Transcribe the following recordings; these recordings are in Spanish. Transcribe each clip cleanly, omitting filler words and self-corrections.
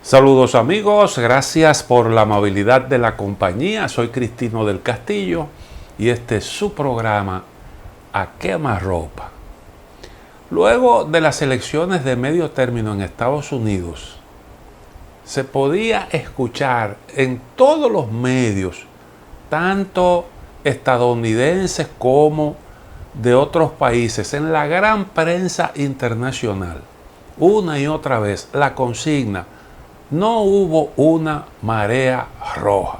Saludos amigos, gracias por la amabilidad de la compañía. Soy Cristino del Castillo y este es su programa A Quemarropa. Luego de las elecciones de medio término en Estados Unidos, se podía escuchar en todos los medios, tanto estadounidenses como de otros países, en la gran prensa internacional, una y otra vez la consigna: no hubo una marea roja.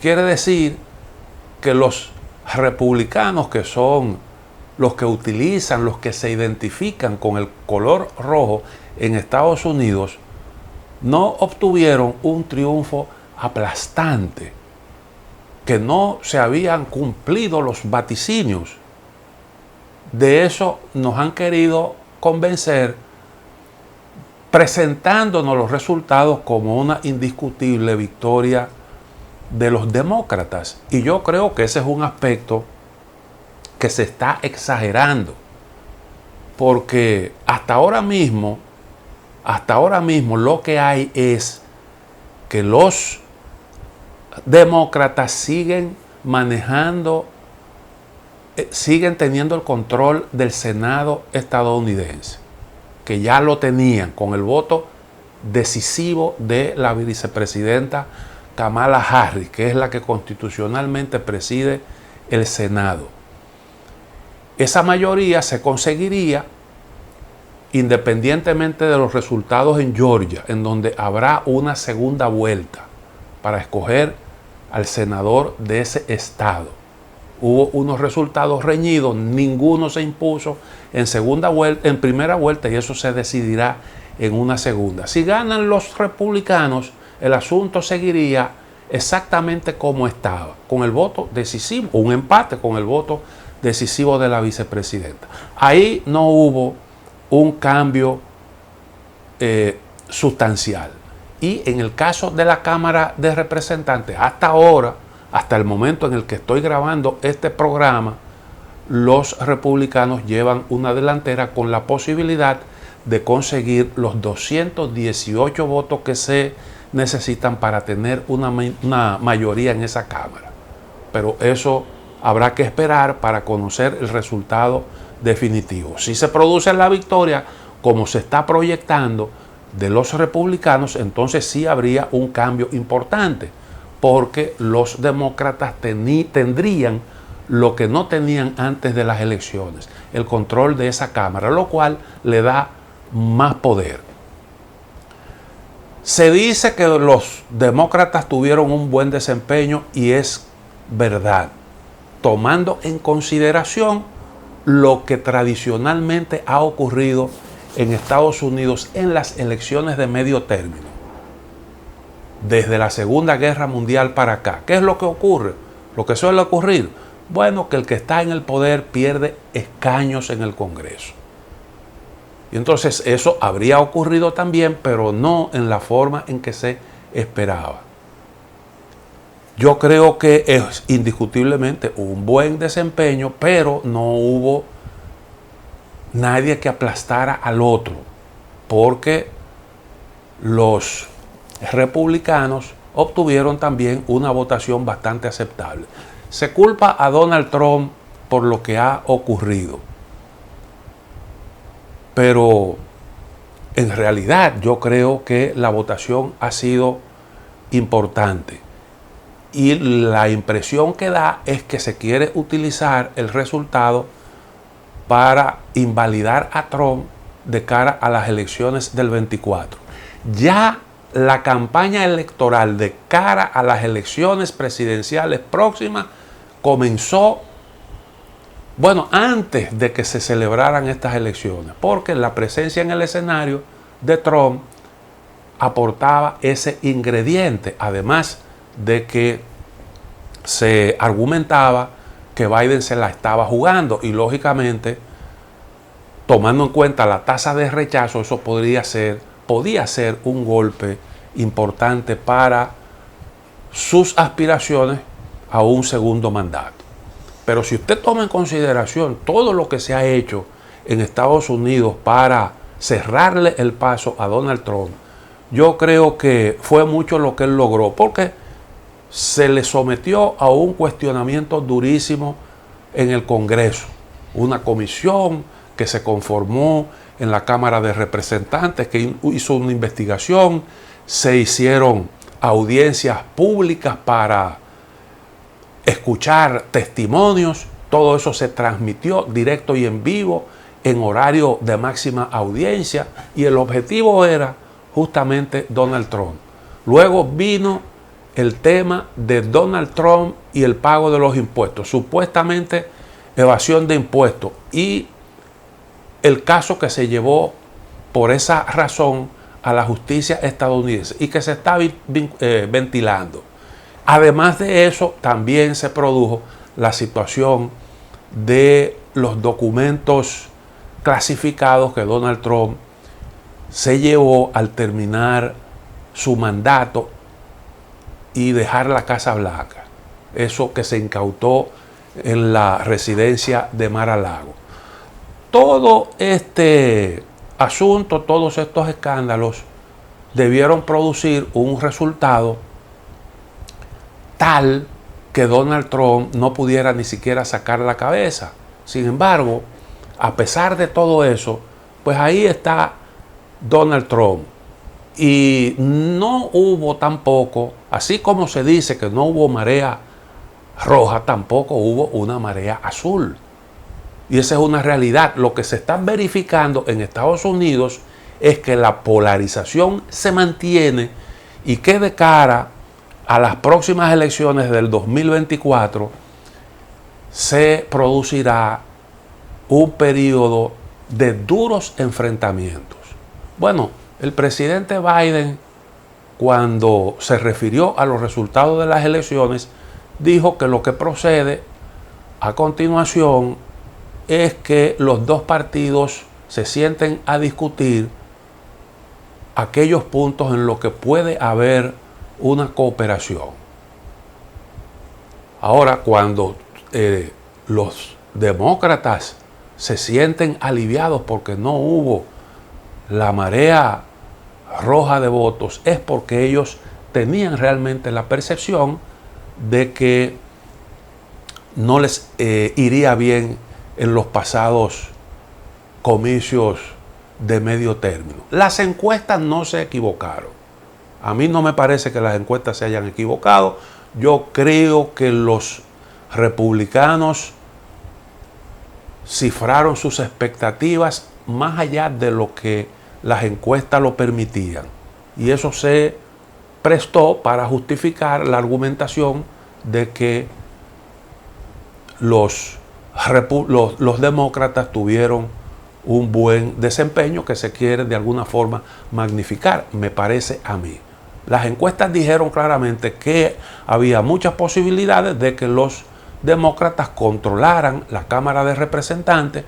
Quiere decir que los republicanos, que son los que utilizan, los que se identifican con el color rojo en Estados Unidos, no obtuvieron un triunfo aplastante, que no se habían cumplido los vaticinios. De eso nos han querido convencer, presentándonos los resultados como una indiscutible victoria de los demócratas. Y yo creo que ese es un aspecto que se está exagerando, porque hasta ahora mismo lo que hay es que los demócratas siguen manejando, siguen teniendo el control del Senado estadounidense, que ya lo tenían con el voto decisivo de la vicepresidenta Kamala Harris, que es la que constitucionalmente preside el Senado. Esa mayoría se conseguiría independientemente de los resultados en Georgia, en donde habrá una segunda vuelta para escoger al senador de ese estado. Hubo unos resultados reñidos, ninguno se impuso en primera vuelta, y eso se decidirá en una segunda. Si ganan los republicanos, el asunto seguiría exactamente como estaba, con el voto decisivo, un empate con el voto decisivo de la vicepresidenta. Ahí no hubo un cambio sustancial. Y en el caso de la Cámara de Representantes, hasta ahora, hasta el momento en el que estoy grabando este programa, los republicanos llevan una delantera con la posibilidad de conseguir los 218 votos que se necesitan para tener una mayoría en esa Cámara. Pero eso habrá que esperar para conocer el resultado definitivo. Si se produce la victoria, como se está proyectando, de los republicanos, entonces sí habría un cambio importante, porque los demócratas tendrían lo que no tenían antes de las elecciones, el control de esa Cámara, lo cual le da más poder. Se dice que los demócratas tuvieron un buen desempeño, y es verdad, tomando en consideración lo que tradicionalmente ha ocurrido en Estados Unidos en las elecciones de medio término, desde la Segunda Guerra Mundial para acá. ¿Qué es lo que ocurre? Lo que suele ocurrir, bueno, que el que está en el poder pierde escaños en el Congreso. Y entonces eso habría ocurrido también, pero no en la forma en que se esperaba. Yo creo que es indiscutiblemente un buen desempeño, pero no hubo nadie que aplastara al otro, porque los republicanos obtuvieron también una votación bastante aceptable. Se culpa a Donald Trump por lo que ha ocurrido, pero en realidad yo creo que la votación ha sido importante, y la impresión que da es que se quiere utilizar el resultado para invalidar a Trump de cara a las elecciones del 24. Ya la campaña electoral de cara a las elecciones presidenciales próximas comenzó, bueno, antes de que se celebraran estas elecciones, porque la presencia en el escenario de Trump aportaba ese ingrediente, además de que se argumentaba que Biden se la estaba jugando, y lógicamente, tomando en cuenta la tasa de rechazo, eso podía ser un golpe importante para sus aspiraciones a un segundo mandato. Pero si usted toma en consideración todo lo que se ha hecho en Estados Unidos para cerrarle el paso a Donald Trump, yo creo que fue mucho lo que él logró, porque se le sometió a un cuestionamiento durísimo en el Congreso. Una comisión que se conformó en la Cámara de Representantes, que hizo una investigación, se hicieron audiencias públicas para escuchar testimonios, todo eso se transmitió directo y en vivo en horario de máxima audiencia y el objetivo era justamente Donald Trump. Luego vino el tema de Donald Trump y el pago de los impuestos, supuestamente evasión de impuestos, y el caso que se llevó por esa razón a la justicia estadounidense y que se está ventilando. Además de eso, también se produjo la situación de los documentos clasificados que Donald Trump se llevó al terminar su mandato y dejar la Casa Blanca. Eso que se incautó en la residencia de Mar-a-Lago. Todo este asunto, todos estos escándalos debieron producir un resultado tal que Donald Trump no pudiera ni siquiera sacar la cabeza. Sin embargo, a pesar de todo eso, pues ahí está Donald Trump. Y no hubo tampoco, así como se dice que no hubo marea roja, tampoco hubo una marea azul. Y esa es una realidad. Lo que se está verificando en Estados Unidos es que la polarización se mantiene y que de cara a las próximas elecciones del 2024 se producirá un periodo de duros enfrentamientos. Bueno, el presidente Biden, cuando se refirió a los resultados de las elecciones, dijo que lo que procede a continuación es que los dos partidos se sienten a discutir aquellos puntos en los que puede haber una cooperación. Ahora, cuando los demócratas se sienten aliviados porque no hubo la marea roja de votos, es porque ellos tenían realmente la percepción de que no les iría bien en los pasados comicios de medio término. Las encuestas no se equivocaron. A mí no me parece que las encuestas se hayan equivocado. Yo creo que los republicanos cifraron sus expectativas más allá de lo que las encuestas lo permitían. Y eso se prestó para justificar la argumentación de que los demócratas tuvieron un buen desempeño que se quiere de alguna forma magnificar, me parece a mí. Las encuestas dijeron claramente que había muchas posibilidades de que los demócratas controlaran la Cámara de Representantes.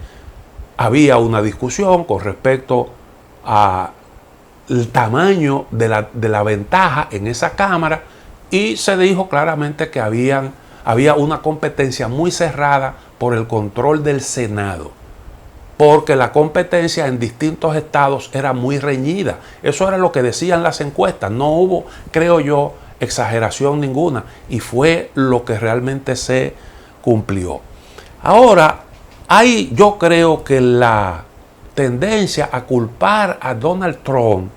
Había una discusión con respecto al tamaño de la ventaja en esa Cámara y se dijo claramente que había una competencia muy cerrada por el control del Senado, porque la competencia en distintos estados era muy reñida. Eso era lo que decían las encuestas. No hubo, creo yo, exageración ninguna y fue lo que realmente se cumplió. Ahora, yo creo que la tendencia a culpar a Donald Trump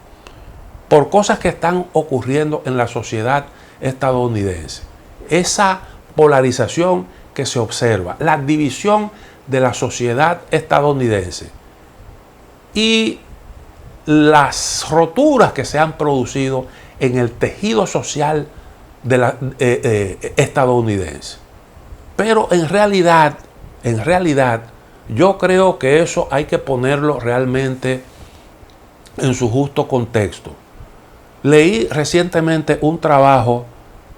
por cosas que están ocurriendo en la sociedad estadounidense, esa polarización que se observa, la división de la sociedad estadounidense y las roturas que se han producido en el tejido social de la estadounidense. Pero en realidad, yo creo que eso hay que ponerlo realmente en su justo contexto. Leí recientemente un trabajo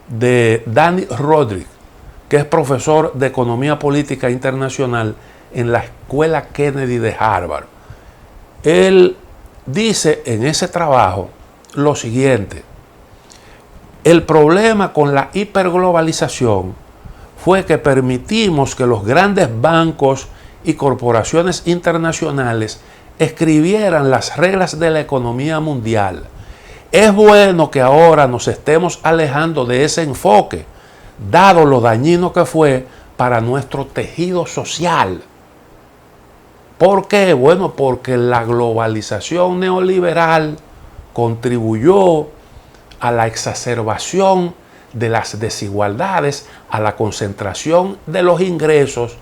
de Danny Rodrik, que es profesor de Economía Política Internacional en la Escuela Kennedy de Harvard. Él dice en ese trabajo lo siguiente: el problema con la hiperglobalización fue que permitimos que los grandes bancos y corporaciones internacionales escribieran las reglas de la economía mundial. Es bueno que ahora nos estemos alejando de ese enfoque, dado lo dañino que fue para nuestro tejido social. ¿Por qué? Bueno, porque la globalización neoliberal contribuyó a la exacerbación de las desigualdades, a la concentración de los ingresos,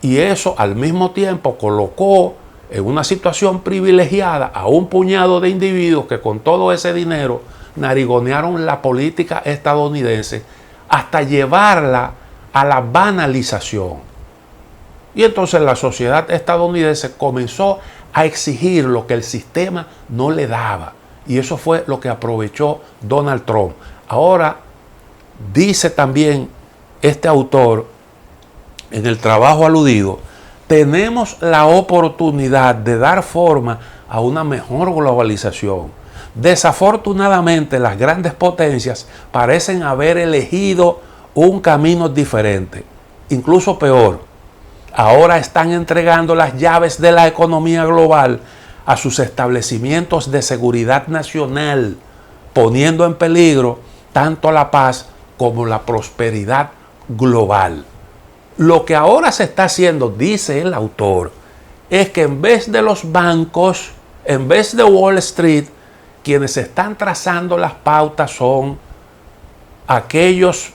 y eso al mismo tiempo colocó en una situación privilegiada a un puñado de individuos que con todo ese dinero narigonearon la política estadounidense hasta llevarla a la banalización. Y entonces la sociedad estadounidense comenzó a exigir lo que el sistema no le daba. Y eso fue lo que aprovechó Donald Trump. Ahora, dice también este autor en el trabajo aludido, tenemos la oportunidad de dar forma a una mejor globalización. Desafortunadamente, las grandes potencias parecen haber elegido un camino diferente, incluso peor. Ahora están entregando las llaves de la economía global a sus establecimientos de seguridad nacional, poniendo en peligro tanto la paz como la prosperidad global. Lo que ahora se está haciendo, dice el autor, es que en vez de los bancos, en vez de Wall Street, quienes están trazando las pautas son aquellos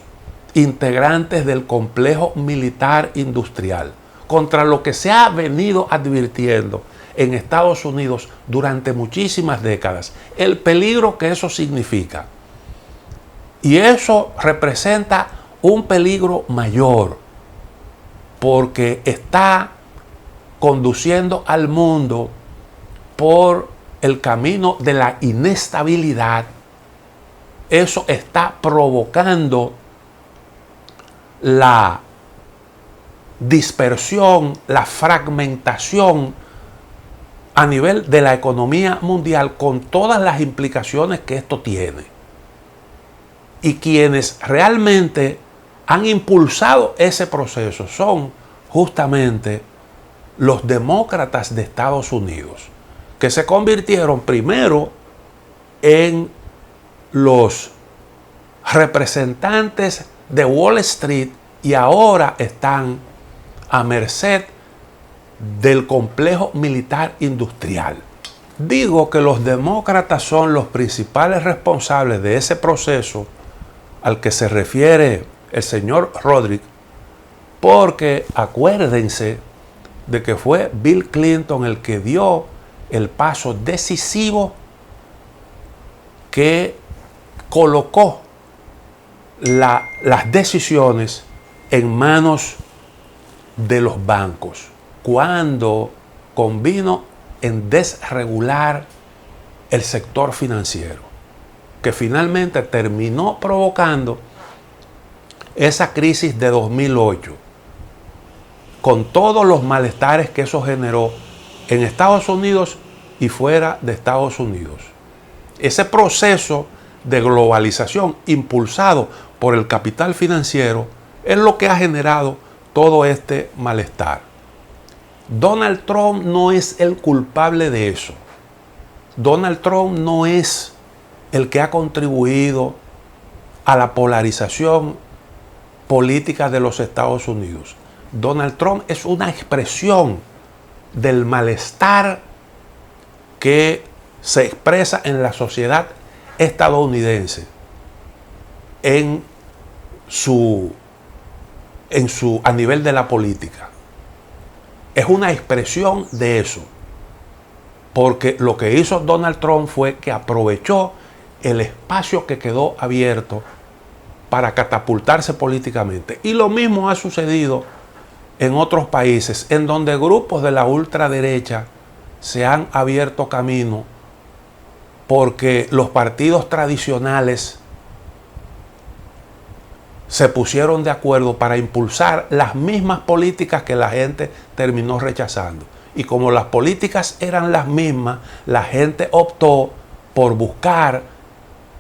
integrantes del complejo militar industrial, contra lo que se ha venido advirtiendo en Estados Unidos durante muchísimas décadas, el peligro que eso significa. Y eso representa un peligro mayor, porque está conduciendo al mundo por el camino de la inestabilidad. Eso está provocando la dispersión, la fragmentación a nivel de la economía mundial, con todas las implicaciones que esto tiene. Y quienes realmente han impulsado ese proceso son justamente los demócratas de Estados Unidos, que se convirtieron primero en los representantes de Wall Street y ahora están a merced del complejo militar industrial. Digo que los demócratas son los principales responsables de ese proceso al que se refiere el señor Rodríguez, porque acuérdense de que fue Bill Clinton el que dio el paso decisivo que colocó las decisiones en manos de los bancos, cuando convino en desregular el sector financiero, que finalmente terminó provocando esa crisis de 2008, con todos los malestares que eso generó en Estados Unidos y fuera de Estados Unidos. Ese proceso de globalización impulsado por el capital financiero es lo que ha generado todo este malestar. Donald Trump no es el culpable de eso. Donald Trump no es el que ha contribuido a la polarización política de los Estados Unidos. Donald Trump es una expresión del malestar que se expresa en la sociedad estadounidense a nivel de la política. Es una expresión de eso, porque lo que hizo Donald Trump fue que aprovechó el espacio que quedó abierto para catapultarse políticamente. Y lo mismo ha sucedido en otros países, en donde grupos de la ultraderecha se han abierto camino porque los partidos tradicionales se pusieron de acuerdo para impulsar las mismas políticas que la gente terminó rechazando. Y como las políticas eran las mismas, la gente optó por buscar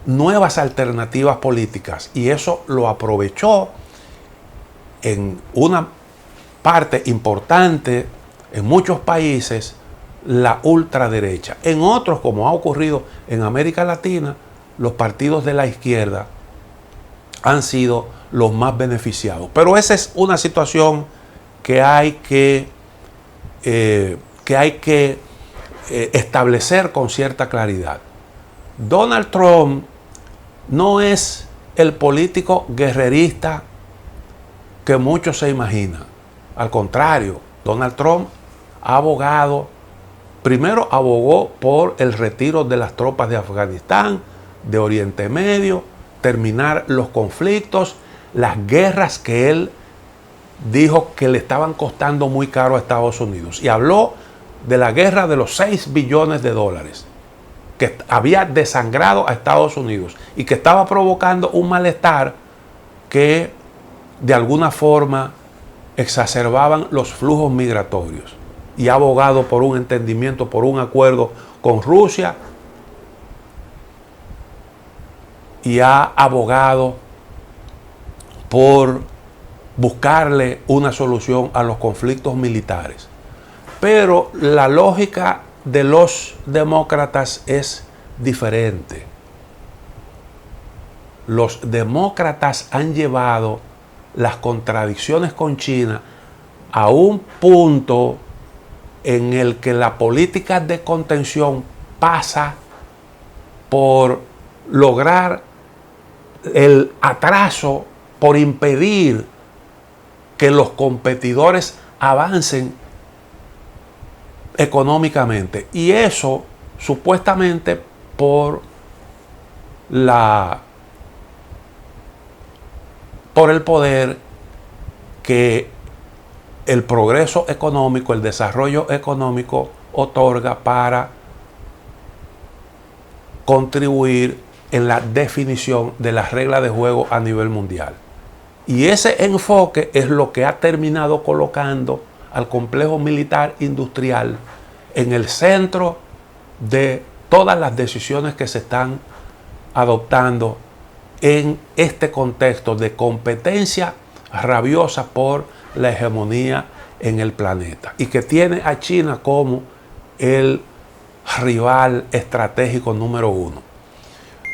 nuevas alternativas políticas. Y eso lo aprovechó en una parte importante en muchos países la ultraderecha. En otros, como ha ocurrido en América Latina, los partidos de la izquierda han sido los más beneficiados. Pero esa es una situación que hay que establecer con cierta claridad. Donald Trump no es el político guerrerista que muchos se imaginan. Al contrario, Donald Trump primero abogó por el retiro de las tropas de Afganistán, de Oriente Medio, terminar los conflictos, las guerras que él dijo que le estaban costando muy caro a Estados Unidos. Y habló de la guerra de los 6 billones de dólares que había desangrado a Estados Unidos y que estaba provocando un malestar que de alguna forma exacerbaban los flujos migratorios. Y ha abogado por un entendimiento, por un acuerdo con Rusia, y ha abogado por buscarle una solución a los conflictos militares. Pero la lógica de los demócratas es diferente. Los demócratas han llevado las contradicciones con China a un punto en el que la política de contención pasa por lograr el atraso, por impedir que los competidores avancen económicamente. Y eso supuestamente por el poder que el progreso económico, el desarrollo económico otorga para contribuir en la definición de las reglas de juego a nivel mundial. Y ese enfoque es lo que ha terminado colocando al complejo militar industrial en el centro de todas las decisiones que se están adoptando en este contexto de competencia rabiosa por la hegemonía en el planeta, y que tiene a China como el rival estratégico número 1.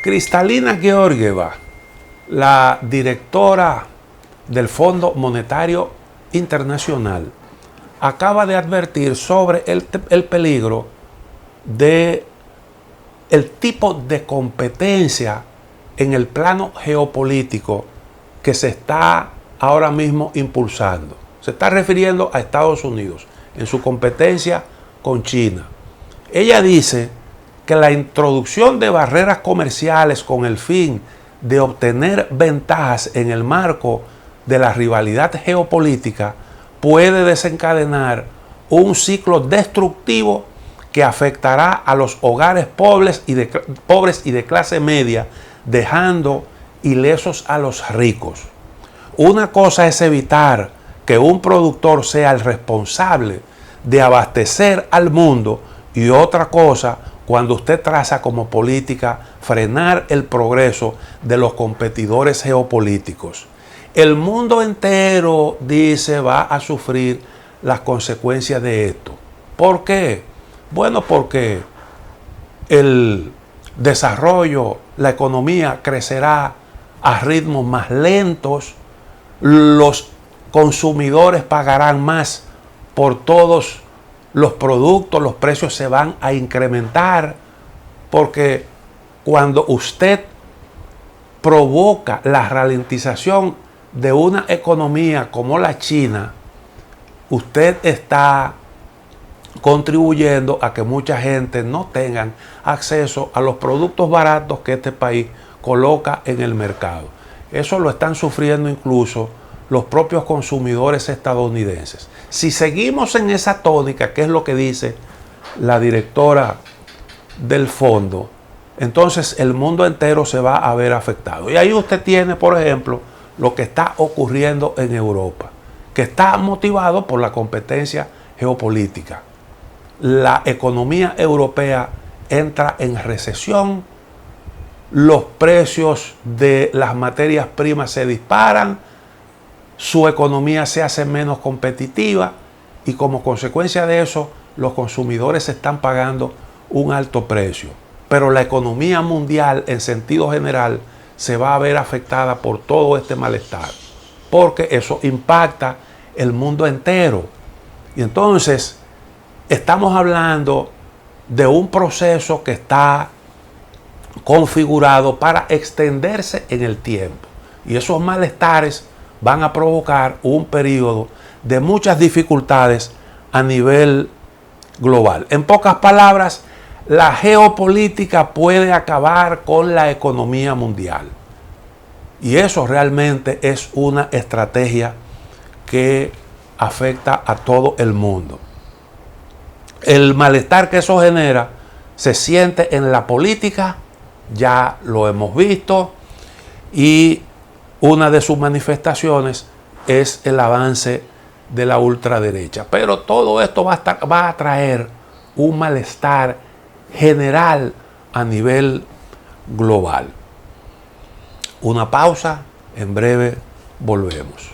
Kristalina Georgieva, la directora del Fondo Monetario Internacional, acaba de advertir sobre el peligro de el tipo de competencia en el plano geopolítico que se está ahora mismo impulsando. Se está refiriendo a Estados Unidos en su competencia con China. Ella dice que la introducción de barreras comerciales con el fin de obtener ventajas en el marco de la rivalidad geopolítica puede desencadenar un ciclo destructivo que afectará a los hogares pobres y de clase media, dejando ilesos a los ricos. Una cosa es evitar que un productor sea el responsable de abastecer al mundo, y otra cosa cuando usted traza como política frenar el progreso de los competidores geopolíticos. El mundo entero, dice, va a sufrir las consecuencias de esto. ¿Por qué? Bueno, porque el desarrollo, la economía crecerá a ritmos más lentos, los consumidores pagarán más por todos los productos, los precios se van a incrementar, porque cuando usted provoca la ralentización de una economía como la China, usted está contribuyendo a que mucha gente no tenga acceso a los productos baratos que este país coloca en el mercado. Eso lo están sufriendo incluso los propios consumidores estadounidenses. Si seguimos en esa tónica, que es lo que dice la directora del fondo, entonces el mundo entero se va a ver afectado. Y ahí usted tiene, por ejemplo, lo que está ocurriendo en Europa, que está motivado por la competencia geopolítica. La economía europea entra en recesión, los precios de las materias primas se disparan, su economía se hace menos competitiva, y como consecuencia de eso, los consumidores están pagando un alto precio, pero la economía mundial en sentido general se va a ver afectada por todo este malestar, porque eso impacta el mundo entero. Y entonces estamos hablando de un proceso que está configurado para extenderse en el tiempo. Y esos malestares van a provocar un periodo de muchas dificultades a nivel global. En pocas palabras, la geopolítica puede acabar con la economía mundial. Y eso realmente es una estrategia que afecta a todo el mundo. El malestar que eso genera se siente en la política, ya lo hemos visto, y una de sus manifestaciones es el avance de la ultraderecha. Pero todo esto va a traer un malestar general a nivel global. Una pausa, en breve volvemos.